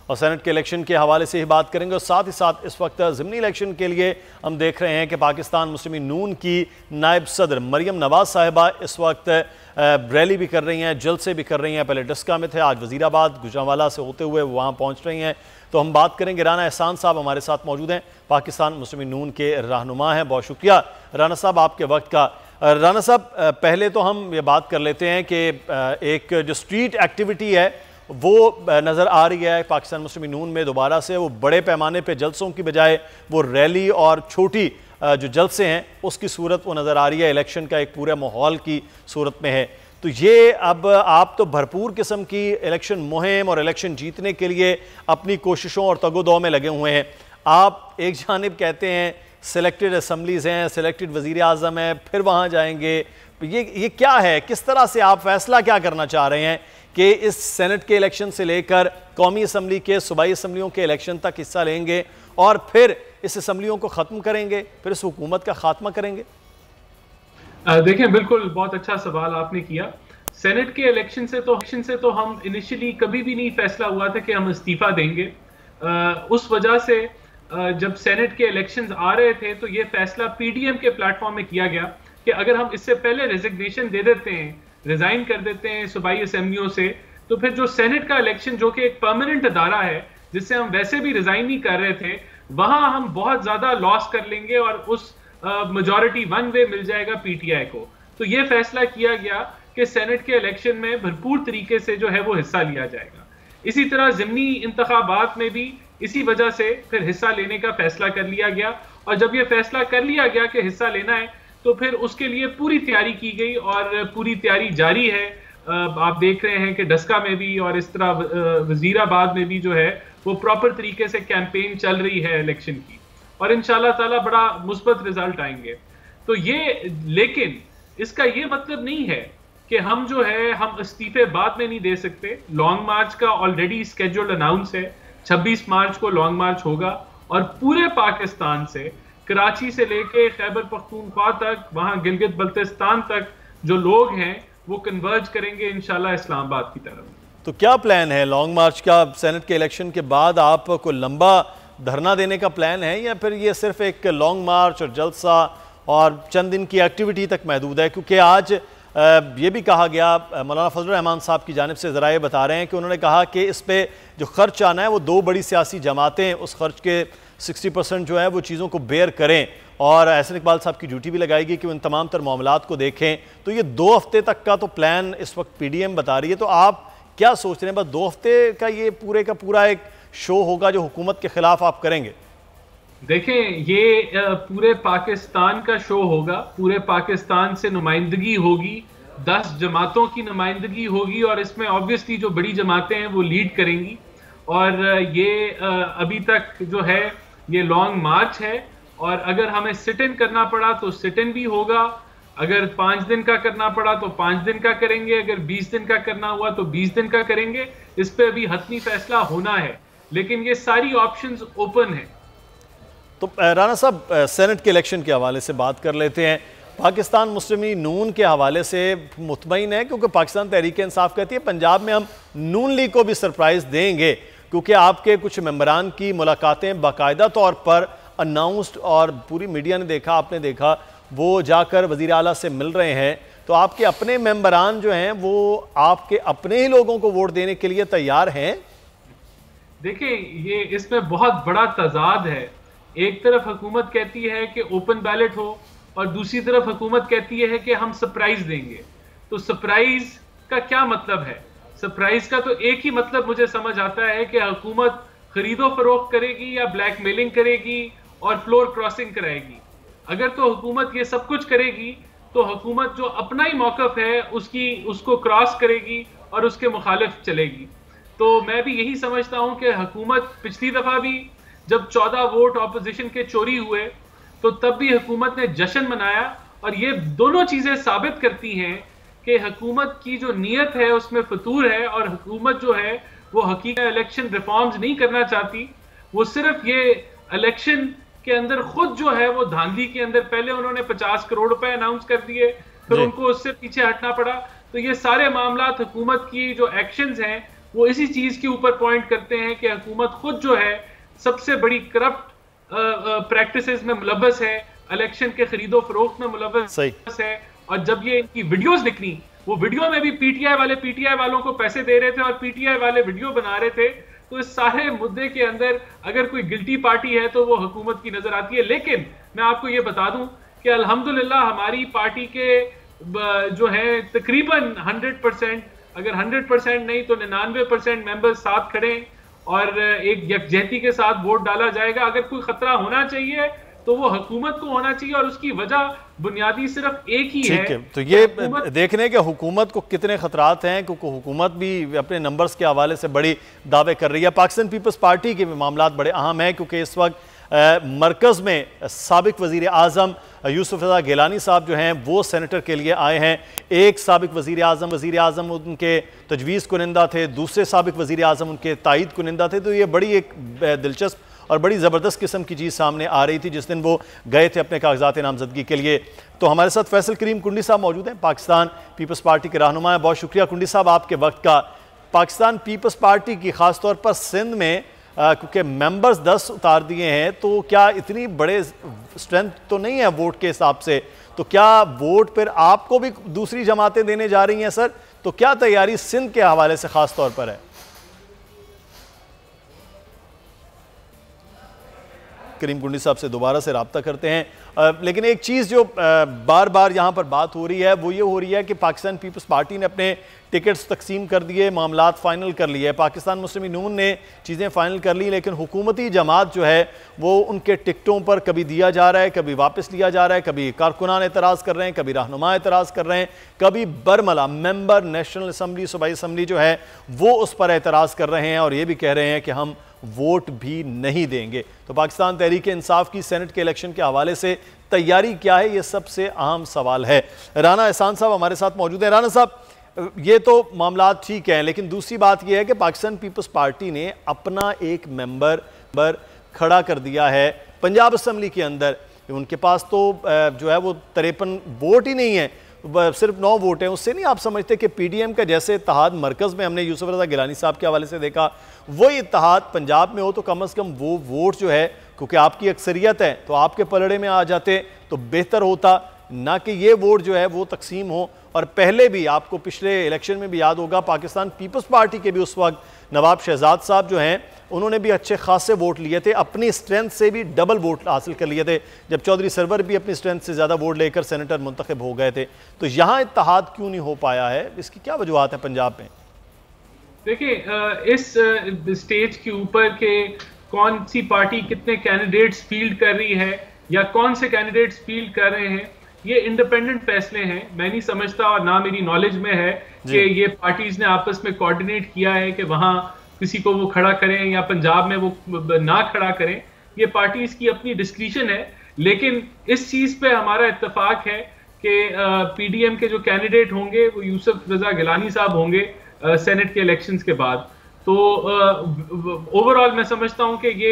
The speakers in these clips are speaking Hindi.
और सेनेट के इलेक्शन के हवाले से ही बात करेंगे। और साथ ही साथ इस वक्त ज़िमनी इलेक्शन के लिए हम देख रहे हैं कि पाकिस्तान मुस्लिम नून की नायब सदर मरियम नवाज साहिबा इस वक्त रैली भी कर रही हैं, जलसे भी कर रही हैं। पहले डस्का में थे, आज वज़ीराबाद गुजरांवाला से होते हुए वहाँ पहुँच रही हैं। तो हम बात करेंगे। राना एहसान साहब हमारे साथ मौजूद हैं, पाकिस्तान मुस्लिम नून के रहनुमा हैं। बहुत शुक्रिया राना साहब आपके वक्त का। राना साहब, पहले तो हम ये बात कर लेते हैं कि एक जो स्ट्रीट एक्टिविटी है वो नज़र आ रही है पाकिस्तान मुस्लिम नून में दोबारा से, वो बड़े पैमाने पे जलसों की बजाय वो रैली और छोटी जो जलसे हैं उसकी सूरत वो नज़र आ रही है, इलेक्शन का एक पूरे माहौल की सूरत में है। तो ये अब आप तो भरपूर किस्म की इलेक्शन मुहिम और इलेक्शन जीतने के लिए अपनी कोशिशों और तगोदो में लगे हुए हैं। आप एक जानिब कहते हैं सिलेक्टेड असम्बलीज़ हैं, सिलेक्टेड वज़ीर आज़म है, फिर वहाँ जाएंगे। ये क्या है, किस तरह से आप फैसला क्या करना चाह रहे हैं कि इस सेनेट के इलेक्शन से लेकर कौमी असम्बली के सूबाई असम्बलियों के इलेक्शन तक हिस्सा लेंगे और फिर इस असम्बलियों को ख़त्म करेंगे, फिर इस हुकूमत का खात्मा करेंगे? देखें, बिल्कुल बहुत अच्छा सवाल आपने किया। सेनेट के इलेक्शन से तो हम इनिशियली कभी भी नहीं फैसला हुआ था कि हम इस्तीफा देंगे। उस वजह से जब सेनेट के इलेक्शंस आ रहे थे तो ये फैसला पीडीएम के प्लेटफॉर्म में किया गया कि अगर हम इससे पहले रेजिग्नेशन दे देते हैं, रिजाइन कर देते हैं सूबाई असेंबलियों से, तो फिर जो सेनेट का इलेक्शन जो कि एक परमानेंट अदारा है जिससे हम वैसे भी रिजाइन नहीं कर रहे थे, वहां हम बहुत ज्यादा लॉस कर लेंगे और उस मेजॉरिटी वन वे मिल जाएगा पीटीआई को। तो ये फैसला किया गया कि सेनेट के इलेक्शन में भरपूर तरीके से जो है वो हिस्सा लिया जाएगा। इसी तरह ज़िमनी इंतखाबात में भी इसी वजह से फिर हिस्सा लेने का फैसला कर लिया गया। और जब ये फैसला कर लिया गया कि हिस्सा लेना है तो फिर उसके लिए पूरी तैयारी की गई और पूरी तैयारी जारी है। आप देख रहे हैं कि डस्का में भी और इस तरह वजीराबाद में भी जो है वो प्रॉपर तरीके से कैंपेन चल रही है इलेक्शन की, और इंशाल्लाह ताला बड़ा मुस्बत रिजल्ट आएंगे। तो ये, लेकिन इसका ये मतलब नहीं है कि हम जो है हम इस्तीफे बाद में नहीं दे सकते। लॉन्ग मार्च का ऑलरेडी स्केड्यूल अनाउंस है, 26 मार्च को लॉन्ग मार्च होगा और पूरे पाकिस्तान से, कराची से लेके खैबर पख्तूनख्वा तक, वहां गिलगित बल्तिस्तान तक जो लोग हैं वो कन्वर्ज करेंगे इंशाल्लाह इस्लामाबाद की तरफ। तो क्या प्लान है लॉन्ग मार्च का? सेनेट के इलेक्शन के बाद आप कोई लंबा धरना देने का प्लान है या फिर ये सिर्फ एक लॉन्ग मार्च और जलसा और चंद दिन की एक्टिविटी तक महदूद है? क्योंकि आज ये भी कहा गया, मौलाना फजल रहमान साहब की जानिब से ज़राए बता रहे हैं कि उन्होंने कहा कि इस पर जो खर्च आना है वो दो बड़ी सियासी जमातें उस खर्च के 60% जो है वो चीज़ों को बेयर करें, और एहसन इकबाल साहब की ड्यूटी भी लगाएगी कि वो इन तमाम तर मामलात को देखें। तो ये 2 हफ्ते तक का तो प्लान इस वक्त पीडीएम बता रही है। तो आप क्या सोच रहे हैं, बस 2 हफ्ते का ये पूरे का पूरा एक शो होगा जो हुकूमत के खिलाफ आप करेंगे? देखें, ये पूरे पाकिस्तान का शो होगा, पूरे पाकिस्तान से नुमाइंदगी होगी, 10 जमातों की नुमाइंदगी होगी और इसमें ऑब्वियसली जो बड़ी जमातें हैं वो लीड करेंगी। और ये अभी तक जो है ये लॉन्ग मार्च है, और अगर हमें सिट इन करना पड़ा तो सिट इन भी होगा, अगर 5 दिन का करना पड़ा तो 5 दिन का करेंगे, अगर 20 दिन का करना हुआ तो 20 दिन का करेंगे। इस पर अभी हतमी फैसला होना है, लेकिन ये सारी ऑप्शंस ओपन है। तो राना साहब, सेनेट के इलेक्शन के हवाले से बात कर लेते हैं। पाकिस्तान मुस्लिम नून के हवाले से मुतमईन है क्योंकि पाकिस्तान तहरीक इंसाफ कहती है पंजाब में हम नून लीग को भी सरप्राइज़ देंगे, क्योंकि आपके कुछ मेंबरान की मुलाकातें बाकायदा तौर पर अनाउंस्ड और पूरी मीडिया ने देखा, आपने देखा, वो जाकर वज़ीर आला से मिल रहे हैं। तो आपके अपने मेंबरान जो हैं वो आपके अपने ही लोगों को वोट देने के लिए तैयार हैं? देखिए, ये इसमें बहुत बड़ा तजाद है। एक तरफ हुकूमत कहती है कि ओपन बैलेट हो और दूसरी तरफ हुकूमत कहती है कि हम सरप्राइज देंगे। तो सरप्राइज का क्या मतलब है? सरप्राइज का तो एक ही मतलब मुझे समझ आता है कि हुकूमत खरीदो फरोख्त करेगी या ब्लैकमेलिंग करेगी और फ्लोर क्रॉसिंग कराएगी। अगर तो हुकूमत ये सब कुछ करेगी तो हुकूमत जो अपना ही मौकफ है उसको क्रॉस करेगी और उसके मुखालिफ चलेगी। तो मैं भी यही समझता हूं कि हुकूमत पिछली दफा भी जब 14 वोट ऑपोजिशन के चोरी हुए तो तब भी हुकूमत ने जश्न मनाया, और ये दोनों चीजें साबित करती हैं कि हुकूमत की जो नीयत है उसमें फतूर है, और हुकूमत जो है वो हकीकत इलेक्शन रिफॉर्म्स नहीं करना चाहती। वो सिर्फ ये इलेक्शन के अंदर खुद जो है वो धांधली के अंदर, पहले उन्होंने 50 करोड़ रुपए अनाउंस कर दिए, फिर उनको उससे पीछे हटना पड़ा। तो ये सारे मामला हुकूमत की जो एक्शंस हैं वो इसी चीज के ऊपर पॉइंट करते हैं कि हुकूमत खुद जो है सबसे बड़ी करप्ट प्रैक्टिसेस में मुलव्वस है, इलेक्शन के खरीदो फरोख्त में मुलव्वस है। और जब ये इनकी वीडियोस निकली, वो वीडियो में भी पीटीआई वाले पीटीआई वालों को पैसे दे रहे थे और पीटीआई वाले वीडियो बना रहे थे, तो इस सारे मुद्दे के अंदर अगर कोई गिल्टी पार्टी है तो वो हुकूमत की नजर आती है। लेकिन मैं आपको ये बता दूं कि अल्हम्दुलिल्लाह हमारी पार्टी के जो है तकरीबन 100%, अगर 100% नहीं तो 99% मेंबर्स साथ खड़े और एक यकजहती के साथ वोट डाला जाएगा। अगर कोई खतरा होना चाहिए तो वो हुकूमत को होना चाहिए, और उसकी वजह बुनियादी सिर्फ एक ही है। तो ये देखने के हुकूमत को कितने खतरात हैं, क्योंकि हुकूमत भी अपने नंबर्स के हवाले से बड़ी दावे कर रही है। पाकिस्तान पीपल्स पार्टी के भी मामला बड़े अहम हैं, क्योंकि इस वक्त मरकज़ में साबिक वज़ीर आज़म यूसुफ रज़ा गिलानी साहब जो हैं वो सेनेटर के लिए आए हैं। एक साबिक वज़ीर आज़म उनके तजवीज़ कुनिंदा थे, दूसरे साबिक वज़ीर आज़म उनके तायद कुनिंदा थे। तो ये बड़ी एक दिलचस्प और बड़ी ज़बरदस्त किस्म की चीज़ सामने आ रही थी जिस दिन वो गए थे अपने कागजात नामजदगी के लिए। तो हमारे साथ फैसल करीम कुंडी साहब मौजूद हैं, पाकिस्तान पीपल्स पार्टी के रहनुमा हैं। बहुत शुक्रिया कुंडी साहब आपके वक्त का। पाकिस्तान पीपल्स पार्टी की ख़ास तौर पर सिंध में क्योंकि मेंबर्स 10 उतार दिए हैं, तो क्या इतनी बड़े स्ट्रेंथ तो नहीं है वोट के हिसाब से, तो क्या वोट फिर आपको भी दूसरी जमातें देने जा रही हैं सर? तो क्या तैयारी सिंध के हवाले से ख़ास तौर पर है? करीम कुंडी साहब से दोबारा से रब्ता करते हैं। लेकिन एक चीज़ जो बार बार यहाँ पर बात हो रही है वो ये हो रही है कि पाकिस्तान पीपल्स पार्टी ने अपने टिकट्स तकसीम कर दिए, मामलात फ़ाइनल कर लिए। पाकिस्तान मुस्लिम नून ने चीज़ें फ़ाइनल कर ली, लेकिन हुकूमती जमात जो है वो उनके टिकटों पर कभी दिया जा रहा है, कभी वापस लिया जा रहा है, कभी कारकुनान एतराज़ कर रहे हैं, कभी रहनुमा एतराज़ कर रहे हैं, कभी बरमला मेंबर नेशनल असम्बली सूबाई असम्बली जो है वो उस पर एतराज़ कर रहे हैं और ये भी कह रहे हैं कि हम वोट भी नहीं देंगे। तो पाकिस्तान तहरीक इंसाफ की सेनेट के इलेक्शन के हवाले से तैयारी क्या है, ये सबसे अहम सवाल है। राना एहसान साहब हमारे साथ मौजूद हैं। राना साहब, ये तो मामला ठीक है, लेकिन दूसरी बात यह है कि पाकिस्तान पीपल्स पार्टी ने अपना एक मेंबर खड़ा कर दिया है पंजाब असम्बली के अंदर। उनके पास तो जो है वो 53 वोट ही नहीं है, सिर्फ 9 वोट हैं। उससे नहीं आप समझते कि पीडीएम का जैसे इत्तेहाद मरकज़ में हमने यूसुफ रज़ा गिलानी साहब के हवाले से देखा, वही इत्तेहाद पंजाब में हो तो कम से कम वो वोट जो है, क्योंकि आपकी अक्सरियत है तो आपके पलड़े में आ जाते तो बेहतर होता, ना कि ये वोट जो है वो तकसीम हो। और पहले भी आपको पिछले इलेक्शन में भी याद होगा, पाकिस्तान पीपल्स पार्टी के भी उस वक्त नवाब शहजाद साहब जो हैं उन्होंने भी अच्छे खासे वोट लिए थे, अपनी स्ट्रेंथ से भी डबल वोट हासिल कर लिए थे, जब चौधरी सरवर भी अपनी स्ट्रेंथ से ज़्यादा वोट लेकर सेनेटर मुंतखब हो गए थे। तो यहाँ इत्तेहाद क्यों नहीं हो पाया है, इसकी क्या वजूहत है पंजाब में? देखिए, इस स्टेज के ऊपर के कौन सी पार्टी कितने कैंडिडेट्स फील्ड कर रही है या कौन से कैंडिडेट्स फील्ड कर रहे हैं, ये इंडिपेंडेंट फैसले हैं। मैं नहीं समझता और ना मेरी नॉलेज में है कि ये पार्टीज ने आपस में कोऑर्डिनेट किया है कि वहां किसी को वो खड़ा करें या पंजाब में वो ना खड़ा करें। ये पार्टीज की अपनी डिस्क्रिशन है, लेकिन इस चीज पे हमारा इत्तेफाक है कि पीडीएम के जो कैंडिडेट होंगे वो यूसुफ रज़ा गिलानी साहब होंगे सेनेट के इलेक्शंस के बाद। तो ओवरऑल मैं समझता हूं कि ये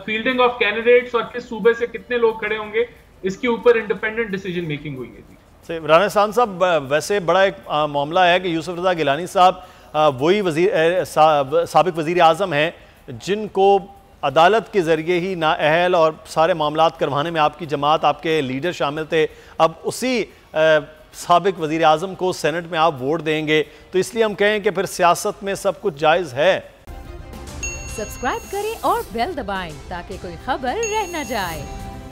फील्डिंग ऑफ कैंडिडेट्स और किस सूबे से कितने लोग खड़े होंगे इसके ऊपर इंडिपेंडेंट डिसीजन मेकिंग हुई है। राना एहसान साहब, वैसे बड़ा एक मामला है कि यूसुफ रज़ा गिलानी साहब वही साबिक वज़ीर आज़म हैं जिनको अदालत के ज़रिए ही नाअहल और सारे मामलात करवाने में आपकी जमात, आपके लीडर शामिल थे। अब उसी साबिक वज़ीर आज़म को सेनेट में आप वोट देंगे, तो इसलिए हम कहें कि फिर सियासत में सब कुछ जायज़ है। सब्सक्राइब करें और बेल दबाएं ताकि कोई खबर रह न जाए।